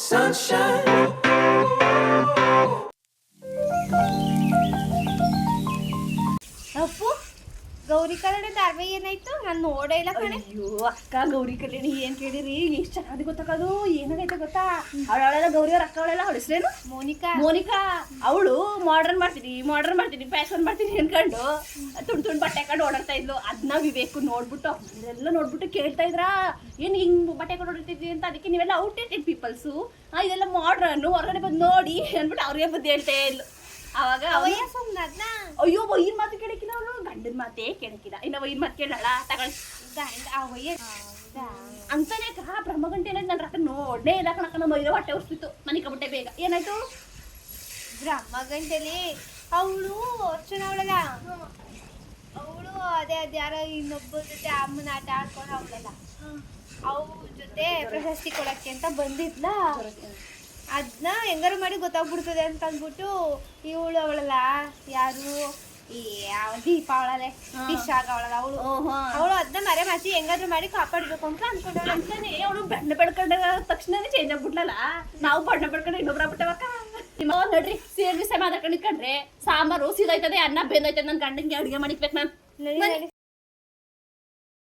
sunshine. Appu Gauri ಕಲ್ಯಾಣ ಧಾರಾವಾಹಿ ಏನಾಯ್ತು? ನಾನು ನೋಡೇ ಇಲ್ಲ ಕಣೆ. ಅಯ್ಯೋ ಅಕ್ಕ, ಗೌರಿ ಕಲ್ಯಾಣಿ ಏನ್ ಕೇಳಿರಿ, ಎಷ್ಟು ಚೆನ್ನಾಗಿ ಗೊತ್ತಾಗೋದು. ಏನಾಗೈತೆ ಗೊತ್ತಾ, ಅವಳೆಲ್ಲ ಗೌರಿ ಅವ್ರ ಅಕ್ಕ, ಅವಳೆಲ್ಲ ಅವಳ ಹೆಸರೇನು? ಮೋನಿಕಾ. ಅವಳು ಮಾಡ್ರನ್ ಮಾಡ್ತೀನಿ ಫ್ಯಾಷನ್ ಮಾಡ್ತೀನಿ ಅನ್ಕೊಂಡು ತುಂಡ್ ಬಟ್ಟೆ ಹಾಕೊಂಡು ಓಡಾಡ್ತಾ ಇದ್ಲು. ಅದನ್ನ ವಿವೇಕ್ ನೋಡ್ಬಿಟ್ಟು ಅವರೆಲ್ಲ ನೋಡ್ಬಿಟ್ಟು ಕೇಳ್ತಾ ಇದ್ರ, ಏನ್ ಹಿಂಗ್ ಬಟ್ಟೆ ಹಾಕೊಂಡು ಓಡಾಡ್ತಿದ್ವಿ ಅಂತ. ಅದಕ್ಕೆ ನೀವೆಲ್ಲ ಔಟ್ಡೇಟೆಡ್ ಪೀಪಲ್ಸು, ಇದೆಲ್ಲ ಮಾಡ್ರನ್, ಹೊರಗಡೆ ಬಂದು ನೋಡಿ ಅಂದ್ಬಿಟ್ಟು ಅವ್ರಿಗೆ ಬುದ್ಧಿ ಹೇಳ್ತಾ ಇದ್ಲು. ಅವಾಗ ಅಯ್ಯೋ ವೈನ್ ಮಾತು ಕೇಳಕ್ಕಿಲ್ಲ, ಅವಳು ಗಂಡನ ಮಾತೇ ಕೇಳಕ್ಕಿಲ್ಲ. ಇನ್ನ ವೈನ್ ಮಾತು ಕೇಳಲ್ಲ ತಗೊಳ್ಳಿ ಅಂತಾನೆ. ಬ್ರಹ್ಮಗಂಟೆ ನನ್ನ ರಕ್ಕ ನೋಡೇ ಇಲ್ಲ ಕಣಕ್ಕ. ನಮ್ಮ ಮೈದ ಹೊಟ್ಟೆ ಉರ್ಸ್ತಿತ್ತು, ಮನೆ ಕಬಿಟ್ಟೆ ಬೇಗ. ಏನಾಯ್ತು? ಬ್ರಹ್ಮಗಂಟೆಲಿ ಅವಳು ಅರ್ಚನ ಅವಳಲ್ಲ, ಅವಳು ಅದೇ ಯಾರೋ ಇನ್ನೊಬ್ಬರ ಜೊತೆ ಅಮ್ಮನ ಆಟ ಆಡ್ಕೊಂಡು ಅವಳಲ್ಲ, ಅವ್ರ ಜೊತೆ ಪ್ರಶಸ್ತಿ ಕೊಡಕ್ಕೆ ಅಂತ ಬಂದಿದ್ಲ. ಅದನ್ನ ಹೆಂಗಾರು ಮಾಡಿ ಗೊತ್ತಾಗ್ಬಿಡ್ತದೆ ಅಂತ ಅಂದ್ಬಿಟ್ಟು ಇವಳು ಅವಳಲ್ಲ, ಯಾರು ಈ ದೀಪ ಅವಳಲ್ಲೇ ಡಿಶ್ ಆಗವಳಲ್ಲ ಅವಳು ಅದನ್ನ ಮರೆ ಮಾಚಿ ಹೆಂಗಾದ್ರು ಮಾಡಿ ಕಾಪಾಡ್ಬೇಕು ಅಂತ ಅನ್ಕೊಂಡವಳು. ಅಂತಾನೆ ಅವಳು ಬಣ್ಣ ಬೆಳ್ಕೊಂಡ ತಕ್ಷಣನೇ ಚೇಂಜ್ ಆಗ್ಬಿಟ್ಲಲ್ಲ. ನಾವು ಬಣ್ಣ ಬೆಳ್ಕೊಂಡು ಇನ್ನೊಬ್ರ ಬಿಟ್ಟವಕ್ಕ ನೋಡ್ರಿ, ಸೇರಿ ಸಮಾಧಾನ ಇಟ್ಕೊಂಡ್ರೆ ಸಾಂಬಾರು ಸೀದಾಯ್ತದೆ, ಅನ್ನ ಬೆಂದೈತದೆ. ನನ್ನ ಗಂಡಂಗೆ ಅಡುಗೆ ಮಾಡಿಕ್ಬೇಕು ನಾನು.